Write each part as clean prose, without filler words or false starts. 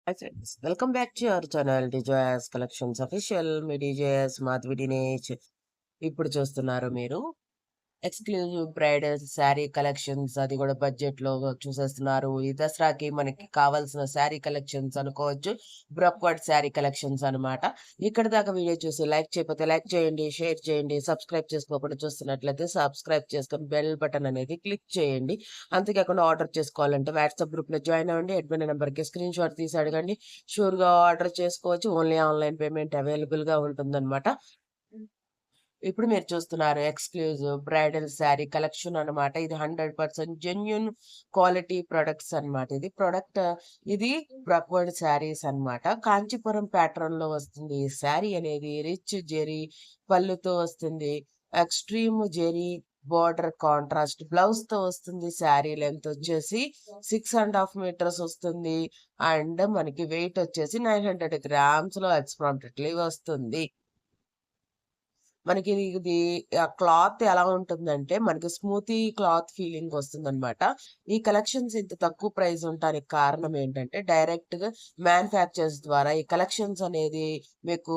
Hi friends, welcome back to our channel DJS Collections Official. Me DJS Madhavi Dinesh. ఇప్పుడు చూస్తున్నారు మీరు exclusive bridal sari collections, అది కూడా బడ్జెట్ లో చూసేస్తున్నారు. ఈ దసరాకి మనకి కావాల్సిన శారీ కలెక్షన్స్ అనుకోవచ్చు, బ్రొక్వర్డ్ శారీ కలెక్షన్స్ అన్నమాట. ఇక్కడ దాకా వీడియో చూసి లైక్ చేయకపోతే లైక్ చేయండి, షేర్ చేయండి, సబ్స్క్రైబ్ చేసుకోకుండా చూస్తున్నట్లయితే సబ్స్క్రైబ్ చేసుకొని బెల్ బటన్ అనేది క్లిక్ చేయండి. అంతేకాకుండా ఆర్డర్ చేసుకోవాలంటే వాట్సాప్ గ్రూప్ లో జాయిన్ అవ్వండి. అడ్మిన్ నెంబర్ కి స్క్రీన్ షాట్ తీసి అడగండి, షూర్ గా ఆర్డర్ చేసుకోవచ్చు. ఓన్లీ ఆన్లైన్ పేమెంట్ అవైలబుల్ గా ఉంటుందన్నమాట. ఇప్పుడు మీరు చూస్తున్నారు ఎక్స్క్లూజివ్ బ్రైడల్ శారీ కలెక్షన్ అన్నమాట. ఇది 100% జెన్యున్ క్వాలిటీ ప్రొడక్ట్స్ అన్నమాట. ఇది బ్రక్వర్డ్ శారీస్ అన్నమాట. కాంచీపురం ప్యాటర్న్ లో వస్తుంది. ఈ శారీ అనేది రిచ్ జెరీ పళ్ళుతో వస్తుంది. Extreme zari border contrast blouse తో వస్తుంది. శారీ లెంత్ వచ్చేసి 6.5 మీటర్స్ వస్తుంది. అండ్ మనకి వెయిట్ వచ్చేసి 900 గ్రామ్స్ లో అప్రాక్సిమేట్లీ వస్తుంది. మనకి ఇది క్లాత్ ఎలా ఉంటుందంటే మనకి స్మూతీ క్లాత్ ఫీలింగ్ వస్తుందన్నమాట. ఈ కలెక్షన్స్ ఇంత తక్కువ ప్రైస్ ఉండడానికి కారణం ఏంటంటే డైరెక్ట్ గా మ్యానుఫ్యాక్చర్స్ ద్వారా ఈ కలెక్షన్స్ అనేది మీకు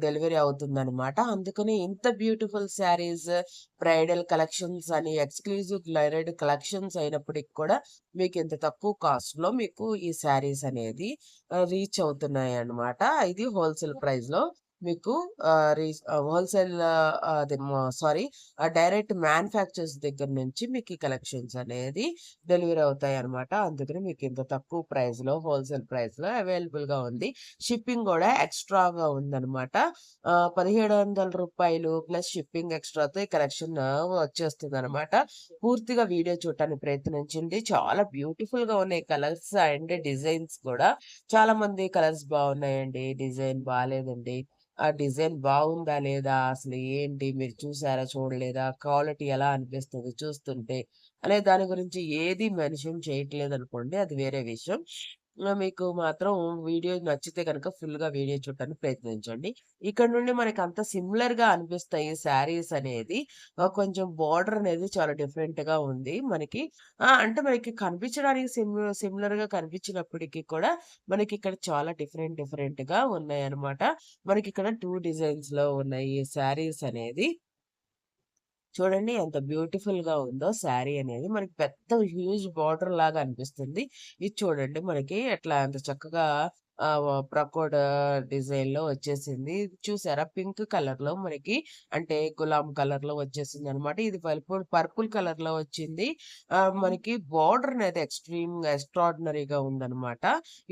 డెలివరీ అవుతుందన్నమాట. అందుకని ఇంత బ్యూటిఫుల్ శారీస్, బ్రైడల్ కలెక్షన్స్ అని ఎక్స్క్లూజివ్ గ్లైడెడ్ కలెక్షన్స్ అయినప్పటికి కూడా మీకు ఇంత తక్కువ కాస్ట్ లో మీకు ఈ శారీస్ అనేది రీచ్ అవుతున్నాయి అన్నమాట. ఇది హోల్సేల్ ప్రైస్ లో మీకు హోల్సేల్ అది సారీ డైరెక్ట్ మ్యానుఫ్యాక్చర్స్ దగ్గర నుంచి మీకు ఈ కలెక్షన్స్ అనేది డెలివరీ అవుతాయి అనమాట. అందుకని మీకు ఇంత తక్కువ ప్రైస్ లో హోల్సేల్ ప్రైస్ లో అవైలబుల్ గా ఉంది. షిప్పింగ్ కూడా ఎక్స్ట్రాగా ఉందన్నమాట. 1700 రూపాయలు ప్లస్ షిప్పింగ్ ఎక్స్ట్రాతో ఈ కలెక్షన్ వచ్చేస్తుంది అనమాట. పూర్తిగా వీడియో చూడటానికి ప్రయత్నించండి. చాలా బ్యూటిఫుల్ గా ఉన్నాయి కలర్స్ అండ్ డిజైన్స్ కూడా. చాలా మంది కలర్స్ బాగున్నాయండి, డిజైన్ బాగాలేదండి, ఆ డిజైన్ బాగుందా లేదా, అసలు ఏంటి మీరు చూసారా చూడలేదా, క్వాలిటీ ఎలా అనిపిస్తుంది చూస్తుంటే అనే దాని గురించి ఏది మెన్షన్ చేయట్లేదు అనుకోండి, అది వేరే విషయం. మీకు మాత్రం వీడియో నచ్చితే కనుక ఫుల్ గా వీడియో చూడటానికి ప్రయత్నించండి. ఇక్కడ నుండి మనకి అంత సిమిలర్ గా అనిపిస్తాయి శారీస్ అనేది. కొంచెం బార్డర్ అనేది చాలా డిఫరెంట్ గా ఉంది మనకి. అంటే మనకి కనిపించడానికి సిమిలర్ గా కనిపించినప్పటికీ కూడా మనకి ఇక్కడ చాలా డిఫరెంట్ డిఫరెంట్ గా ఉన్నాయన్నమాట. మనకి ఇక్కడ 2 డిజైన్స్ లో ఉన్నాయి ఈ శారీస్ అనేది. చూడండి ఎంత బ్యూటిఫుల్ గా ఉందో శారీ అనేది. మనకి పెద్ద హ్యూజ్ బార్డర్ లాగా అనిపిస్తుంది. ఇది చూడండి మనకి ఎట్లా ఎంత చక్కగా ప్రకోడ్ డిజైన్ లో వచ్చేసింది. ఇది చూసారా పింక్ కలర్ లో మనకి, అంటే గులాం కలర్ లో వచ్చేసింది అనమాట. ఇది పర్పుల్ కలర్ లో వచ్చింది. మనకి బార్డర్ అనేది ఎక్స్ట్రీమ్ గా ఎక్స్ట్రాడినరీగా ఉందన్నమాట.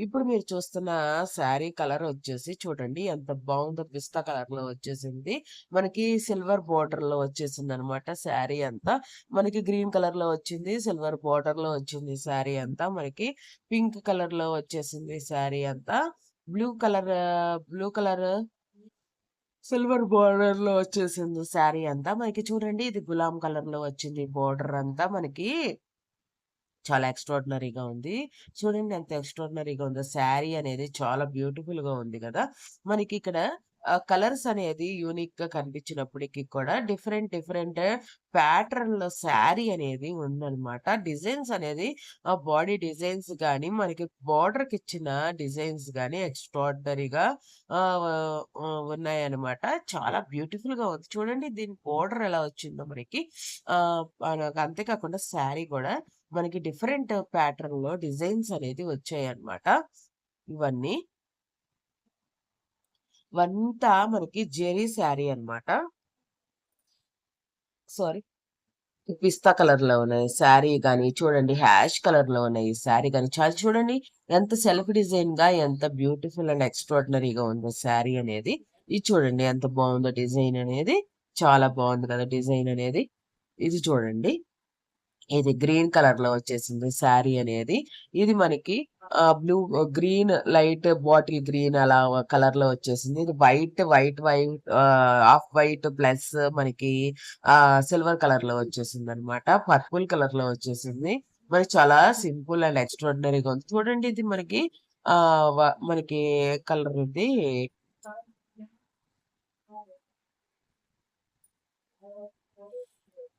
ఇప్పుడు మీరు చూస్తున్న శారీ కలర్ వచ్చేసి చూడండి ఎంత బాగుందో, పిస్తా కలర్ లో వచ్చేసింది. మనకి సిల్వర్ బోర్డర్ లో వచ్చేసింది అనమాట శారీ అంతా. మనకి గ్రీన్ కలర్ లో వచ్చింది, సిల్వర్ బోర్డర్ లో వచ్చింది శారీ అంతా. మనకి పింక్ కలర్ లో వచ్చేసింది శారీ అంతా. బ్లూ కలర్ సిల్వర్ బోర్డర్ లో వచ్చేసింది శారీ అంతా. మనకి చూడండి ఇది గులాం కలర్ లో వచ్చింది బోర్డర్ అంతా. మనకి చాలా ఎక్స్ట్రాడినరీగా ఉంది. చూడండి ఎంత ఎక్స్ట్రాడినరీగా ఉందో. శారీ అనేది చాలా బ్యూటిఫుల్ గా ఉంది కదా. మనకి ఇక్కడ కలర్స్ అనేది యూనిక్ గా కనిపించినప్పటికీ కూడా డిఫరెంట్ డిఫరెంట్ ప్యాటర్న్ లో శారీ అనేది ఉందన్నమాట. డిజైన్స్ అనేది బాడీ డిజైన్స్ గానీ మనకి బార్డర్ కి ఇచ్చిన డిజైన్స్ గానీ ఎక్స్ట్రాడినరీగా ఉన్నాయన్నమాట. చాలా బ్యూటిఫుల్ గా ఉంది. చూడండి దీని బోర్డర్ ఎలా వచ్చిందో మనకి. మనకు అంతేకాకుండా శారీ కూడా మనకి డిఫరెంట్ ప్యాటర్న్ లో డిజైన్స్ అనేది వచ్చాయన్నమాట. ఇవన్నీ ఇవంతా మనకి జెరీ శారీ అన్నమాట. సారీ, పిస్తా కలర్ లో ఉన్నాయి శారీ గాని. చూడండి హ్యాష్ కలర్ లో ఉన్నాయి ఈ శారీ గాని. చాలా చూడండి ఎంత సెల్ఫ్ డిజైన్ గా ఎంత బ్యూటిఫుల్ అండ్ ఎక్స్ట్రాడినరీగా ఉందో శారీ అనేది. ఇది చూడండి ఎంత బాగుందో డిజైన్ అనేది. చాలా బాగుంది కదా డిజైన్ అనేది. ఇది చూడండి, ఇది గ్రీన్ కలర్ లో వచ్చేసింది శారీ అనేది. ఇది మనకి blue green light bottle green అలా కలర్ లో వచ్చేసింది. ఇది white white white off white plus మనకి సిల్వర్ కలర్ లో వచ్చేసింది అనమాట. పర్పుల్ కలర్ లో వచ్చేసింది. మనకి చాలా సింపుల్ అండ్ ఎక్స్ట్రాడినరీగా ఉంది. చూడండి ఇది మనకి మనకి కలర్ ఇది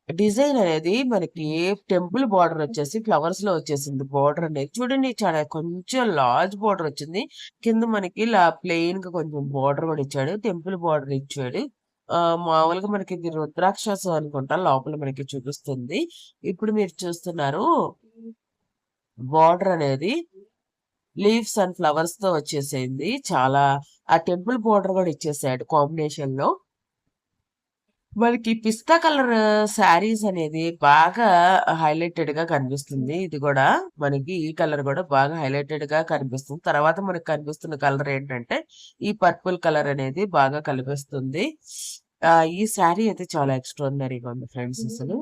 డిజైన్ అనేది మనకి టెంపుల్ బార్డర్ వచ్చేసి ఫ్లవర్స్ లో వచ్చేసింది. బార్డర్ అనేది చూడండి, చాలా కొంచెం లార్జ్ బార్డర్ వచ్చింది. కింద మనకి ప్లెయిన్ గా కొంచెం బార్డర్ కూడా ఇచ్చాడు. టెంపుల్ బార్డర్ ఇచ్చాడు. మామూలుగా మనకి ఇది రుద్రాక్షసు అనుకుంటా, లోపల మనకి చూపిస్తుంది. ఇప్పుడు మీరు చూస్తున్నారు బార్డర్ అనేది లీవ్స్ అండ్ ఫ్లవర్స్ తో వచ్చేసింది. చాలా ఆ టెంపుల్ బార్డర్ కూడా ఇచ్చేసాడు కాంబినేషన్ లో. మనకి పిస్తా కలర్ శారీస్ అనేది బాగా హైలైటెడ్ గా కనిపిస్తుంది. ఇది కూడా మనకి ఈ కలర్ కూడా బాగా హైలైటెడ్ గా కనిపిస్తుంది. తర్వాత మనకు కనిపిస్తున్న కలర్ ఏంటంటే ఈ పర్పుల్ కలర్ అనేది బాగా కనిపిస్తుంది. ఈ శారీ అయితే చాలా ఎక్స్ట్రాడినరీగా ఉంది ఫ్రెండ్స్. అసలు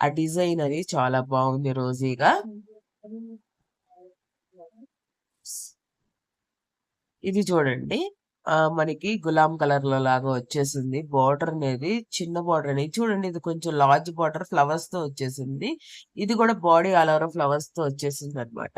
ఆ డిజైన్ అది చాలా బాగుంది రోజీగా. ఇది చూడండి. మనకి గులాం కలర్‌లో లాగా వచ్చేసింది. బార్డర్ అనేది చిన్న బార్డర్ అనేది చూడండి. ఇది కొంచెం లార్జ్ బార్డర్ ఫ్లవర్స్‌తో వచ్చేసింది. ఇది కూడా బాడీ ఆల్ ఓవర్ ఫ్లవర్స్‌తో వచ్చేసిందనమాట.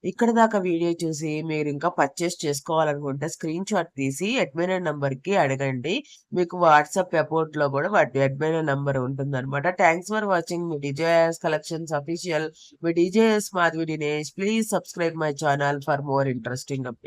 ఇక్కడి దాకా వీడియో చూసి మీరింకా పర్చేస్ చేసుకోవాలనుకుంటే స్క్రీన్ షాట్ తీసి అడ్మిన్ నంబర్‌కి అడగండి. మీకు వాట్సాప్ అకౌంట్‌లో కూడా అడ్మిన్ నంబర్ ఉంటుందనమాట. Thanks for watching me DJS collections official. Me DJS Madhavi Dinesh. Please subscribe my channel for more interesting updates.